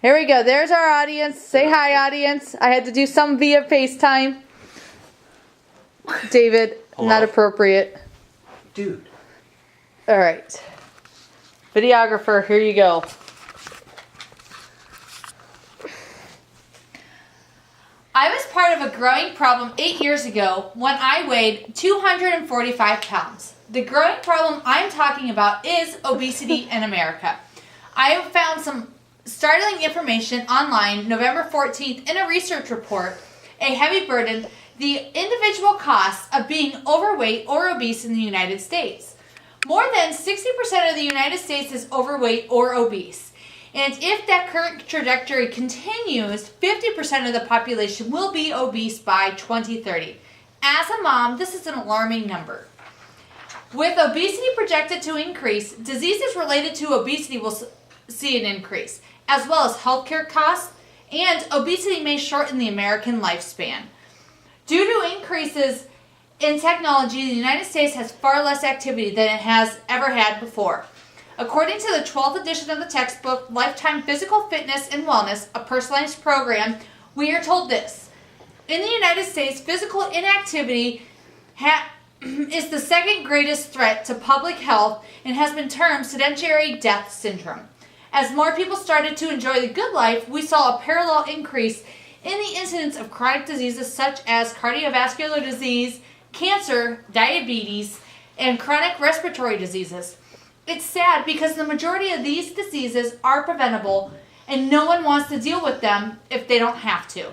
Here we go. There's our audience. Say hi, audience. I had to do some via FaceTime. David, Hello? not appropriate. Dude. All right. Videographer, here you go. I was part of a growing problem 8 years ago when I weighed 245 pounds. The growing problem I'm talking about is obesity in America. I have found some startling information online November 14th in a research report, A Heavy Burden, the individual costs of being overweight or obese in the United States. More than 60% of the United States is overweight or obese. And if that current trajectory continues, 50% of the population will be obese by 2030. As a mom, this is an alarming number. With obesity projected to increase, diseases related to obesity will see an increase, as well as healthcare costs, and obesity may shorten the American lifespan. Due to increases in technology, the United States has far less activity than it has ever had before. According to the 12th edition of the textbook, Lifetime Physical Fitness and Wellness, a personalized program, we are told this. In the United States, physical inactivity is the second greatest threat to public health and has been termed sedentary death syndrome. As more people started to enjoy the good life, we saw a parallel increase in the incidence of chronic diseases such as cardiovascular disease, cancer, diabetes, and chronic respiratory diseases. It's sad because the majority of these diseases are preventable and no one wants to deal with them if they don't have to.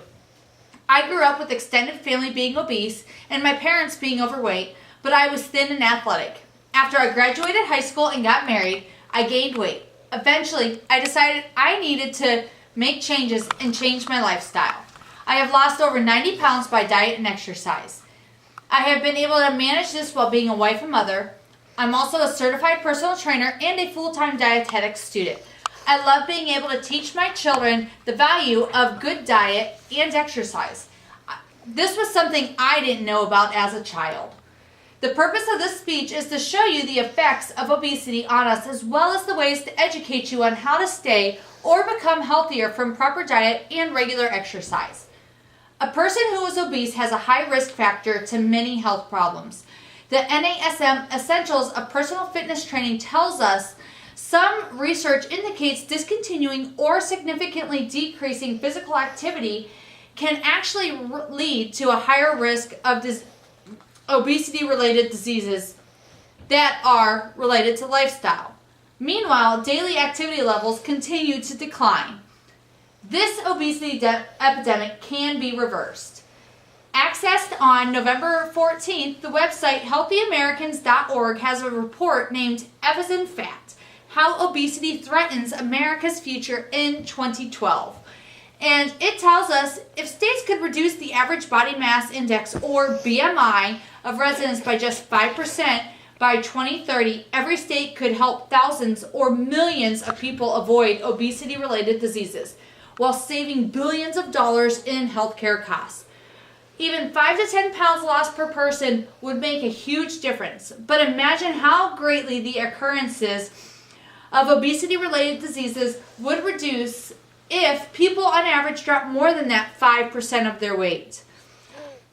I grew up with extended family being obese and my parents being overweight, but I was thin and athletic. After I graduated high school and got married, I gained weight. Eventually, I decided I needed to make changes and change my lifestyle. I have lost over 90 pounds by diet and exercise. I have been able to manage this while being a wife and mother. I'm also a certified personal trainer and a full-time dietetics student. I love being able to teach my children the value of good diet and exercise. This was something I didn't know about as a child. The purpose of this speech is to show you the effects of obesity on us as well as the ways to educate you on how to stay or become healthier from proper diet and regular exercise. A person who is obese has a high risk factor to many health problems. The NASM Essentials of Personal Fitness Training tells us some research indicates discontinuing or significantly decreasing physical activity can actually lead to a higher risk of obesity-related diseases that are related to lifestyle. Meanwhile, daily activity levels continue to decline. This obesity epidemic can be reversed. Accessed on November 14th, the website healthyamericans.org has a report named F as in Fat, How Obesity Threatens America's Future in 2012. And it tells us if states could reduce the average body mass index, or BMI, of residents by just 5% by 2030, every state could help thousands or millions of people avoid obesity-related diseases, while saving billions of dollars in healthcare costs. Even 5 to 10 pounds lost per person would make a huge difference. But imagine how greatly the occurrences of obesity-related diseases would reduce if people on average dropped more than that 5% of their weight.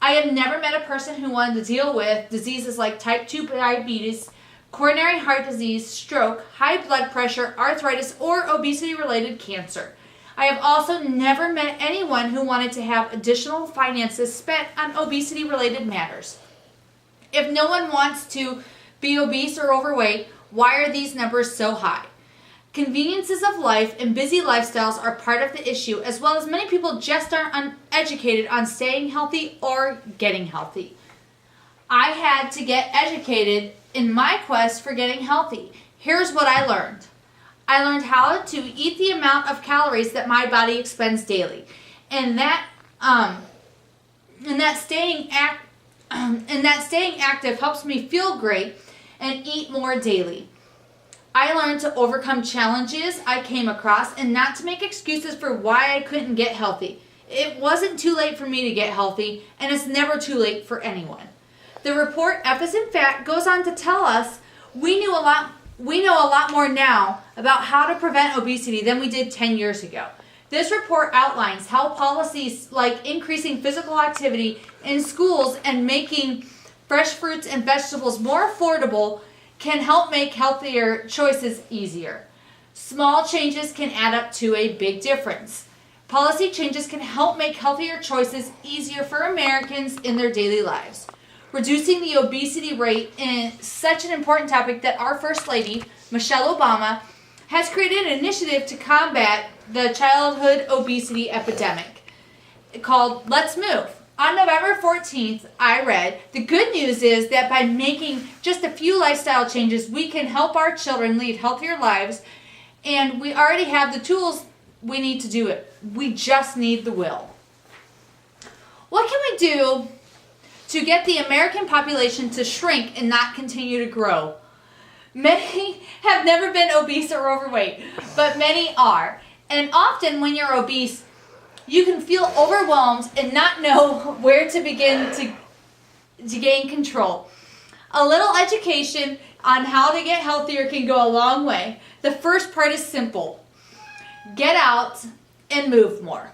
I have never met a person who wanted to deal with diseases like type 2 diabetes, coronary heart disease, stroke, high blood pressure, arthritis, or obesity-related cancer. I have also never met anyone who wanted to have additional finances spent on obesity-related matters. If no one wants to be obese or overweight, why are these numbers so high? Conveniences of life and busy lifestyles are part of the issue, as well as many people just aren't educated on staying healthy or getting healthy. I had to get educated in my quest for getting healthy. Here's what I learned. I learned how to eat the amount of calories that my body expends daily, and that staying active helps me feel great and eat more daily. I learned to overcome challenges I came across and not to make excuses for why I couldn't get healthy. It wasn't too late for me to get healthy, and it's never too late for anyone. The report F as in Fat goes on to tell us we know a lot more now about how to prevent obesity than we did 10 years ago. This report outlines how policies like increasing physical activity in schools and making fresh fruits and vegetables more affordable can help make healthier choices easier. Small changes can add up to a big difference. Policy changes can help make healthier choices easier for Americans in their daily lives. Reducing the obesity rate is such an important topic that our First Lady, Michelle Obama, has created an initiative to combat the childhood obesity epidemic called Let's Move. On November 14th, I read, the good news is that by making just a few lifestyle changes, we can help our children lead healthier lives, and we already have the tools we need to do it. We just need the will. What can we do to get the American population to shrink and not continue to grow? Many have never been obese or overweight, but many are. And often when you're obese, you can feel overwhelmed and not know where to begin to gain control. A little education on how to get healthier can go a long way. The first part is simple. Get out and move more.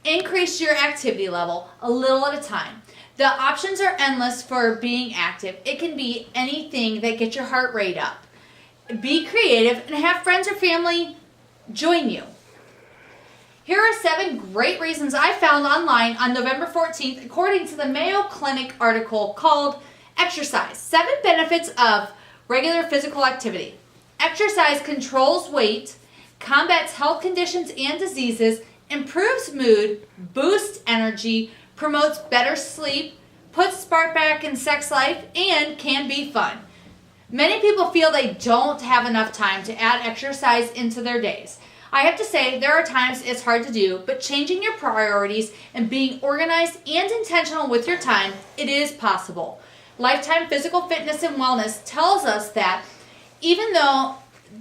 Increase your activity level a little at a time. The options are endless for being active. It can be anything that gets your heart rate up. Be creative and have friends or family join you. Here are 7 great reasons I found online on November 14th according to the Mayo Clinic article called Exercise, 7 Benefits of Regular Physical Activity. Exercise controls weight, combats health conditions and diseases, improves mood, boosts energy, promotes better sleep, puts spark back in sex life, and can be fun. Many people feel they don't have enough time to add exercise into their days. I have to say, there are times it's hard to do, but changing your priorities and being organized and intentional with your time, it is possible. Lifetime Physical Fitness and Wellness tells us that even though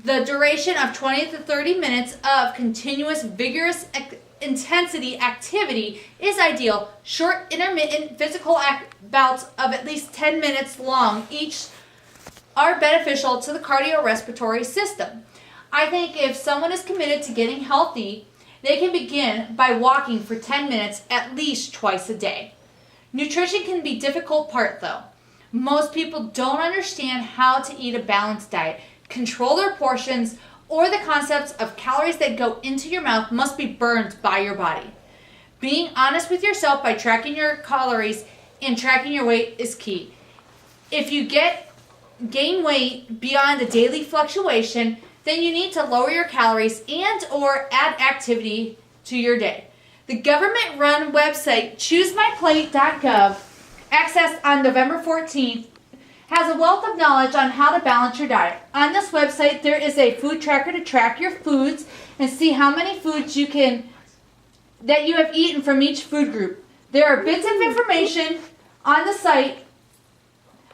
the duration of 20 to 30 minutes of continuous, vigorous intensity activity is ideal, short, intermittent physical bouts of at least 10 minutes long each are beneficial to the cardiorespiratory system. I think if someone is committed to getting healthy, they can begin by walking for 10 minutes at least twice a day. Nutrition can be a difficult part though. Most people don't understand how to eat a balanced diet, control their portions, or the concepts of calories that go into your mouth must be burned by your body. Being honest with yourself by tracking your calories and tracking your weight is key. If you gain weight beyond a daily fluctuation, then you need to lower your calories and or add activity to your day. The government-run website choosemyplate.gov, accessed on November 14th, has a wealth of knowledge on how to balance your diet. On this website, there is a food tracker to track your foods and see how many foods that you have eaten from each food group. There are bits of information on the site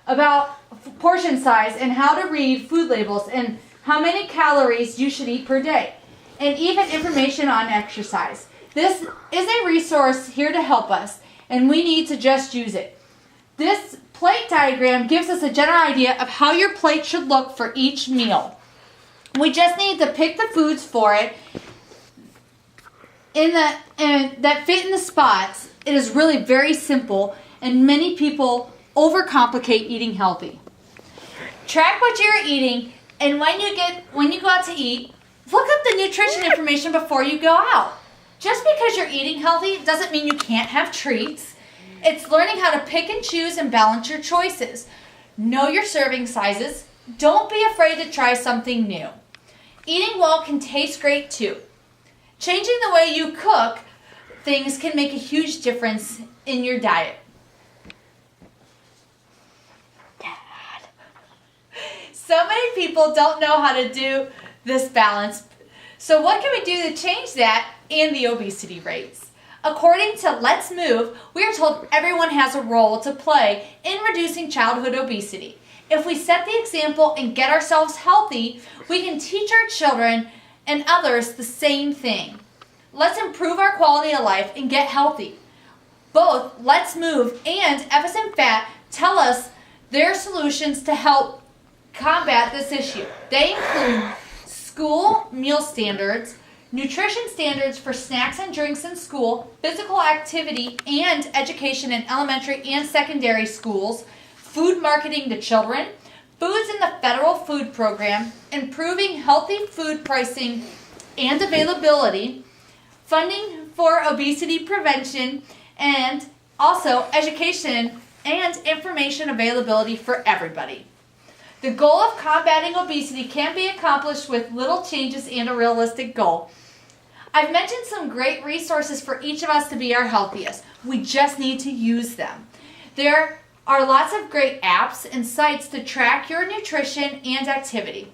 about portion size and how to read food labels and how many calories you should eat per day, and even information on exercise. This is a resource here to help us, and we need to just use it. This plate diagram gives us a general idea of how your plate should look for each meal. We just need to pick the foods for it that fit in the spots. It is really very simple, and many people overcomplicate eating healthy. Track what you're eating, and when you go out to eat, look up the nutrition information before you go out. Just because you're eating healthy doesn't mean you can't have treats. It's learning how to pick and choose and balance your choices. Know your serving sizes. Don't be afraid to try something new. Eating well can taste great too. Changing the way you cook things can make a huge difference in your diet. Dad. So many people don't know how to do this balance. So what can we do to change that and the obesity rates? According to Let's Move, we are told everyone has a role to play in reducing childhood obesity. If we set the example and get ourselves healthy, we can teach our children and others the same thing. Let's improve our quality of life and get healthy. Both Let's Move and Epsom Fat tell us their solutions to help combat this issue. They include school meal standards, nutrition standards for snacks and drinks in school, physical activity and education in elementary and secondary schools, food marketing to children, foods in the federal food program, improving healthy food pricing and availability, funding for obesity prevention, and also education and information availability for everybody. The goal of combating obesity can be accomplished with little changes and a realistic goal. I've mentioned some great resources for each of us to be our healthiest. We just need to use them. There are lots of great apps and sites to track your nutrition and activity.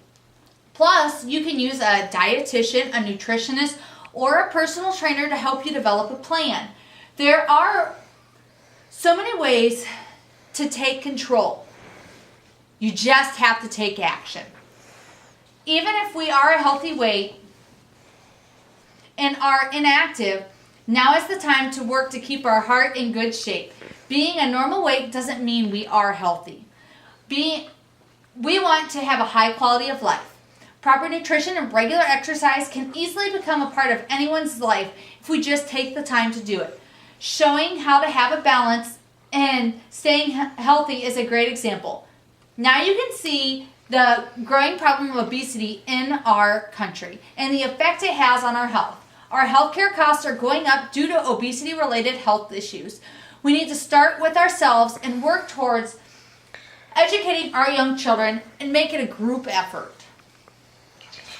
Plus, you can use a dietitian, a nutritionist, or a personal trainer to help you develop a plan. There are so many ways to take control. You just have to take action. Even if we are a healthy weight and are inactive, now is the time to work to keep our heart in good shape. Being a normal weight doesn't mean we are healthy. We want to have a high quality of life. Proper nutrition and regular exercise can easily become a part of anyone's life if we just take the time to do it. Showing how to have a balance and staying healthy is a great example. Now you can see the growing problem of obesity in our country and the effect it has on our health. Our healthcare costs are going up due to obesity-related health issues. We need to start with ourselves and work towards educating our young children and make it a group effort.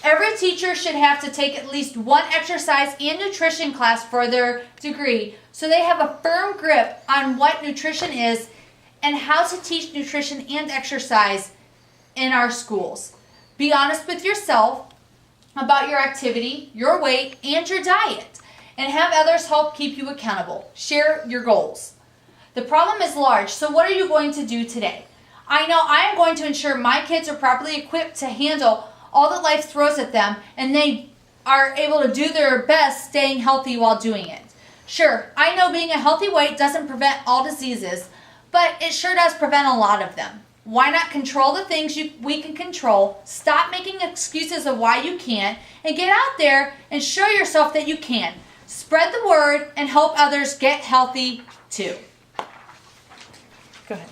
Every teacher should have to take at least one exercise and nutrition class for their degree so they have a firm grip on what nutrition is and how to teach nutrition and exercise in our schools. Be honest with yourself about your activity, your weight, and your diet, and have others help keep you accountable. Share your goals. The problem is large, so what are you going to do today? I know I am going to ensure my kids are properly equipped to handle all that life throws at them, and they are able to do their best staying healthy while doing it. Sure, I know being a healthy weight doesn't prevent all diseases, but it sure does prevent a lot of them. Why not control the things we can control, stop making excuses of why you can't, and get out there and show yourself that you can. Spread the word and help others get healthy too. Go ahead.